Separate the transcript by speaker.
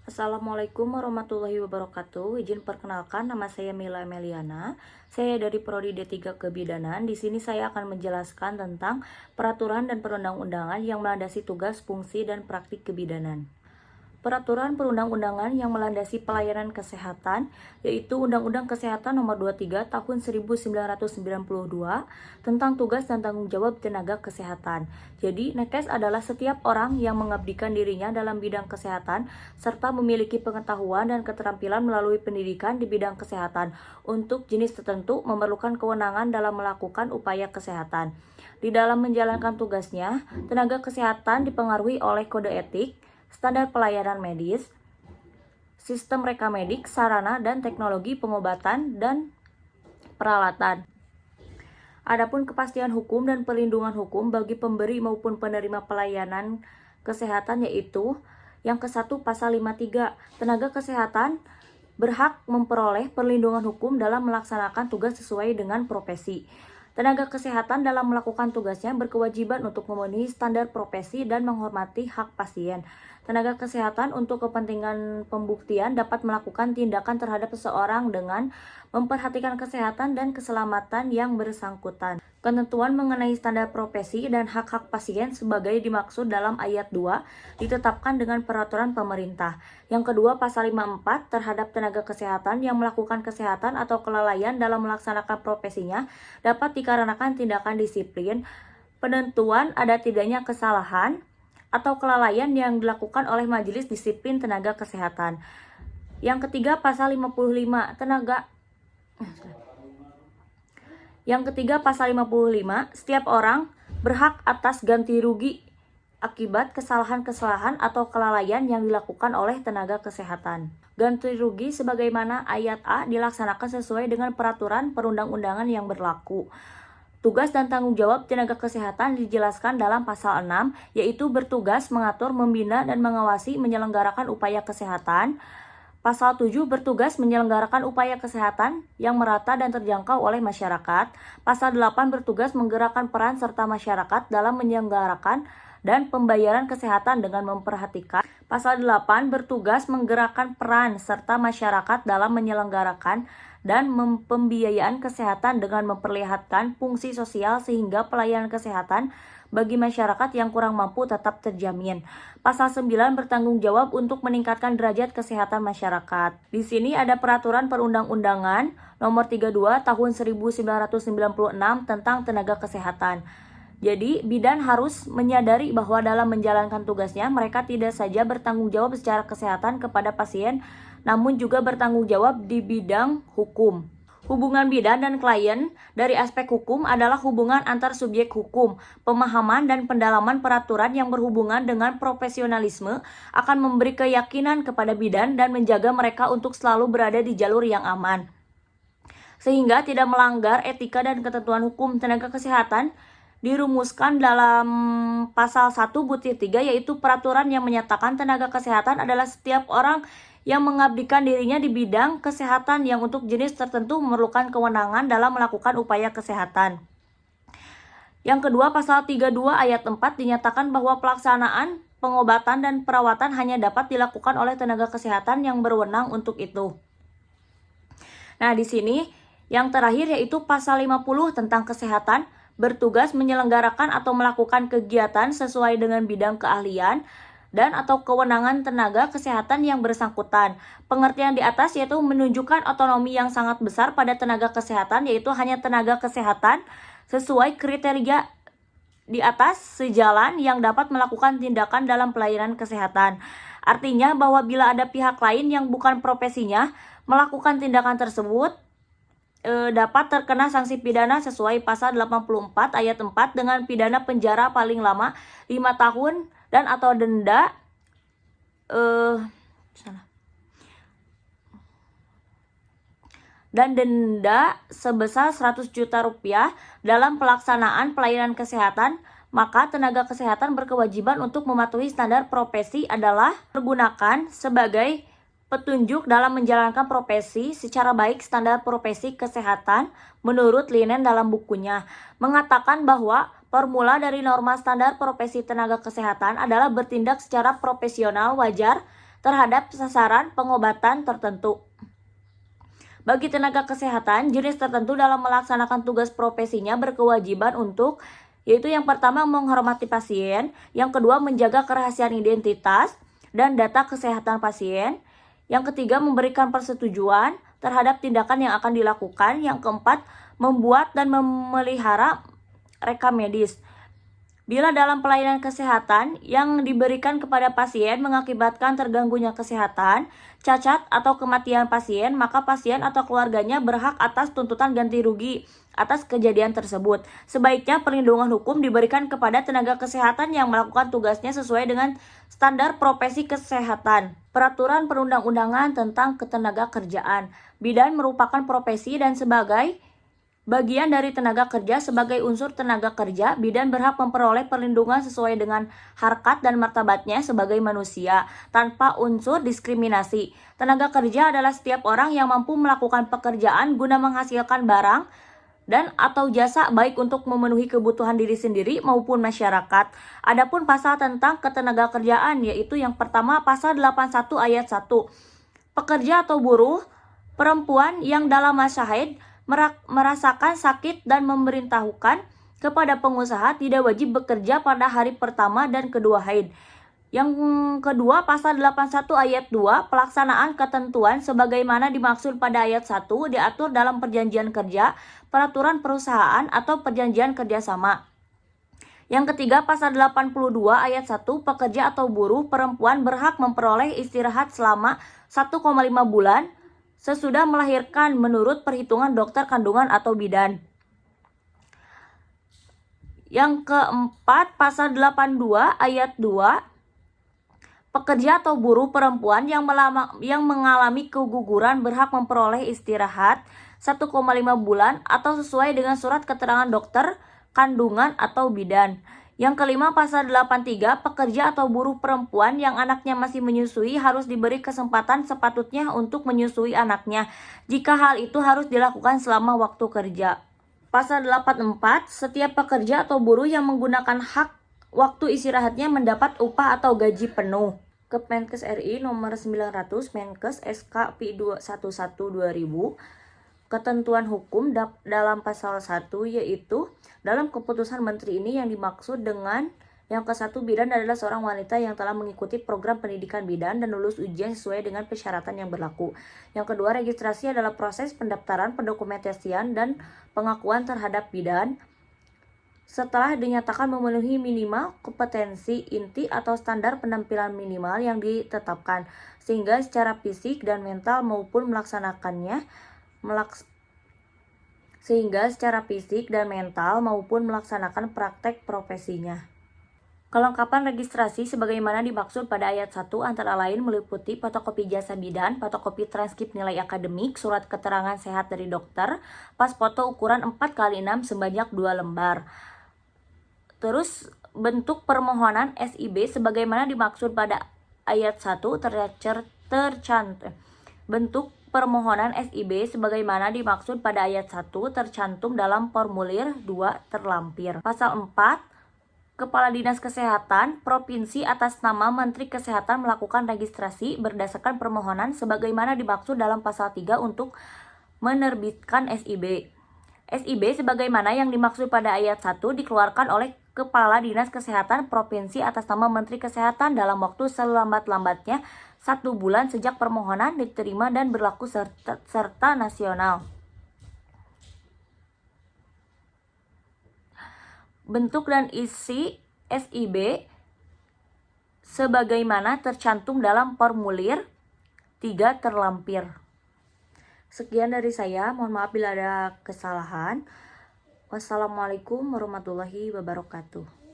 Speaker 1: Assalamualaikum warahmatullahi wabarakatuh. Izin perkenalkan, nama saya Mila Meliana. Saya dari Prodi D3 Kebidanan. Di sini saya akan menjelaskan tentang peraturan dan perundang-undangan yang melandasi tugas, fungsi, dan praktik kebidanan. Peraturan perundang-undangan yang melandasi pelayanan kesehatan, yaitu Undang-Undang Kesehatan Nomor 23 Tahun 1992 tentang tugas dan tanggung jawab tenaga kesehatan. Jadi, nakes adalah setiap orang yang mengabdikan dirinya dalam bidang kesehatan serta memiliki pengetahuan dan keterampilan melalui pendidikan di bidang kesehatan untuk jenis tertentu memerlukan kewenangan dalam melakukan upaya kesehatan. Di dalam menjalankan tugasnya, tenaga kesehatan dipengaruhi oleh kode etik, standar pelayanan medis, sistem reka medik, sarana dan teknologi pengobatan dan peralatan. Adapun kepastian hukum dan perlindungan hukum bagi pemberi maupun penerima pelayanan kesehatan yaitu yang ke-1 Pasal 53, tenaga kesehatan berhak memperoleh perlindungan hukum dalam melaksanakan tugas sesuai dengan profesi. Tenaga kesehatan dalam melakukan tugasnya berkewajiban untuk memenuhi standar profesi dan menghormati hak pasien. Tenaga kesehatan untuk kepentingan pembuktian dapat melakukan tindakan terhadap seseorang dengan memperhatikan kesehatan dan keselamatan yang bersangkutan. Ketentuan mengenai standar profesi dan hak-hak pasien sebagai dimaksud dalam ayat 2 ditetapkan dengan peraturan pemerintah. Yang kedua, Pasal 54 terhadap tenaga kesehatan yang melakukan kesehatan atau kelalaian dalam melaksanakan profesinya dapat dikarenakan tindakan disiplin, penentuan ada tidaknya kesalahan atau kelalaian yang dilakukan oleh Majelis Disiplin Tenaga Kesehatan. Yang ketiga, Pasal 55 setiap orang berhak atas ganti rugi akibat kesalahan-kesalahan atau kelalaian yang dilakukan oleh tenaga kesehatan. Ganti rugi sebagaimana ayat A dilaksanakan sesuai dengan peraturan perundang-undangan yang berlaku. Tugas dan tanggung jawab tenaga kesehatan dijelaskan dalam Pasal 6, yaitu bertugas mengatur, membina, dan mengawasi menyelenggarakan upaya kesehatan. Pasal 7 bertugas menyelenggarakan upaya kesehatan yang merata dan terjangkau oleh masyarakat. Pasal 8 bertugas menggerakkan peran serta masyarakat dalam menyelenggarakan dan pembayaran kesehatan dengan memperhatikan. Pasal 8 bertugas menggerakkan peran serta masyarakat dalam menyelenggarakan dan pembiayaan kesehatan dengan memperlihatkan fungsi sosial sehingga pelayanan kesehatan bagi masyarakat yang kurang mampu tetap terjamin. Pasal 9 bertanggung jawab untuk meningkatkan derajat kesehatan masyarakat. Di sini ada peraturan perundang-undangan nomor 32 tahun 1996 tentang tenaga kesehatan. Jadi, bidan harus menyadari bahwa dalam menjalankan tugasnya, mereka tidak saja bertanggung jawab secara kesehatan kepada pasien, namun juga bertanggung jawab di bidang hukum. Hubungan bidan dan klien dari aspek hukum adalah hubungan antar subjek hukum. Pemahaman dan pendalaman peraturan yang berhubungan dengan profesionalisme akan memberi keyakinan kepada bidan dan menjaga mereka untuk selalu berada di jalur yang aman, sehingga tidak melanggar etika dan ketentuan hukum. Tenaga kesehatan dirumuskan dalam Pasal 1-3, yaitu peraturan yang menyatakan tenaga kesehatan adalah setiap orang yang mengabdikan dirinya di bidang kesehatan yang untuk jenis tertentu memerlukan kewenangan dalam melakukan upaya kesehatan. Yang kedua, Pasal 32 ayat 4 dinyatakan bahwa pelaksanaan pengobatan dan perawatan hanya dapat dilakukan oleh tenaga kesehatan yang berwenang untuk itu. Nah, di sini yang terakhir yaitu Pasal 50 tentang kesehatan, bertugas menyelenggarakan atau melakukan kegiatan sesuai dengan bidang keahlian dan atau kewenangan tenaga kesehatan yang bersangkutan. Pengertian di atas yaitu menunjukkan otonomi yang sangat besar pada tenaga kesehatan, yaitu hanya tenaga kesehatan sesuai kriteria di atas sejalan yang dapat melakukan tindakan dalam pelayanan kesehatan. Artinya bahwa bila ada pihak lain yang bukan profesinya melakukan tindakan tersebut, dapat terkena sanksi pidana sesuai Pasal 84 ayat 4 dengan pidana penjara paling lama 5 tahun dan atau denda sebesar 100 juta rupiah dalam pelaksanaan pelayanan kesehatan. Maka tenaga kesehatan berkewajiban untuk mematuhi standar profesi adalah pergunakan sebagai petunjuk dalam menjalankan profesi secara baik. Standar profesi kesehatan menurut Linen dalam bukunya mengatakan bahwa formula dari norma standar profesi tenaga kesehatan adalah bertindak secara profesional, wajar, terhadap sasaran pengobatan tertentu. Bagi tenaga kesehatan, jenis tertentu dalam melaksanakan tugas profesinya berkewajiban untuk, yaitu yang pertama menghormati pasien, yang kedua menjaga kerahasiaan identitas dan data kesehatan pasien, yang ketiga memberikan persetujuan terhadap tindakan yang akan dilakukan, yang keempat membuat dan memelihara rekam medis. Bila dalam pelayanan kesehatan yang diberikan kepada pasien mengakibatkan terganggunya kesehatan, cacat atau kematian pasien, maka pasien atau keluarganya berhak atas tuntutan ganti rugi atas kejadian tersebut. Sebaiknya perlindungan hukum diberikan kepada tenaga kesehatan yang melakukan tugasnya sesuai dengan standar profesi kesehatan. Peraturan perundang-undangan tentang ketenaga kerjaan. Bidan merupakan profesi dan sebagai bagian dari tenaga kerja. Sebagai unsur tenaga kerja, bidan berhak memperoleh perlindungan sesuai dengan harkat dan martabatnya sebagai manusia, tanpa unsur diskriminasi. Tenaga kerja adalah setiap orang yang mampu melakukan pekerjaan guna menghasilkan barang dan atau jasa baik untuk memenuhi kebutuhan diri sendiri maupun masyarakat. Adapun pasal tentang ketenaga kerjaan, yaitu yang pertama pasal 81 ayat 1. Pekerja atau buruh perempuan yang dalam masa haid merasakan sakit dan memerintahkan kepada pengusaha tidak wajib bekerja pada hari pertama dan kedua haid. Yang kedua, pasal 81 ayat 2, pelaksanaan ketentuan sebagaimana dimaksud pada ayat 1 diatur dalam perjanjian kerja, peraturan perusahaan atau perjanjian kerjasama. Yang ketiga, pasal 82 ayat 1, pekerja atau buruh perempuan berhak memperoleh istirahat selama 1,5 bulan sesudah melahirkan menurut perhitungan dokter kandungan atau bidan. Yang keempat, pasal 82 ayat 2, pekerja atau buruh perempuan yang mengalami keguguran berhak memperoleh istirahat 1,5 bulan atau sesuai dengan surat keterangan dokter kandungan atau bidan. Yang kelima, pasal 83, pekerja atau buruh perempuan yang anaknya masih menyusui harus diberi kesempatan sepatutnya untuk menyusui anaknya, jika hal itu harus dilakukan selama waktu kerja. Pasal 84, setiap pekerja atau buruh yang menggunakan hak waktu istirahatnya mendapat upah atau gaji penuh. Kemenkes RI nomor 900 Menkes SK Pi 211/2000. Ketentuan hukum dalam pasal 1, yaitu dalam keputusan menteri ini yang dimaksud dengan yang ke-1, bidan adalah seorang wanita yang telah mengikuti program pendidikan bidan dan lulus ujian sesuai dengan persyaratan yang berlaku. Yang kedua, registrasi adalah proses pendaftaran, pendokumentasian, dan pengakuan terhadap bidan setelah dinyatakan memenuhi minimal kompetensi inti atau standar penampilan minimal yang ditetapkan, sehingga secara fisik dan mental maupun melaksanakan praktek profesinya. Kelengkapan registrasi sebagaimana dimaksud pada ayat 1 antara lain meliputi fotokopi jasa bidan, fotokopi transkrip nilai akademik, surat keterangan sehat dari dokter, pas foto ukuran 4x6 sebanyak 2 lembar. Terus bentuk permohonan SIB sebagaimana dimaksud pada ayat 1 tercantum. Bentuk permohonan SIB sebagaimana dimaksud pada ayat 1 tercantum dalam formulir 2 terlampir. Pasal 4, Kepala Dinas Kesehatan Provinsi atas nama Menteri Kesehatan melakukan registrasi berdasarkan permohonan sebagaimana dimaksud dalam pasal 3 untuk menerbitkan SIB. SIB sebagaimana yang dimaksud pada ayat 1 dikeluarkan oleh Kepala Dinas Kesehatan Provinsi atas nama Menteri Kesehatan dalam waktu selambat-lambatnya 1 bulan sejak permohonan diterima dan berlaku serta nasional. Bentuk dan isi SIB sebagaimana tercantum dalam formulir 3 terlampir. Sekian dari saya, mohon maaf bila ada kesalahan. Wassalamualaikum warahmatullahi wabarakatuh.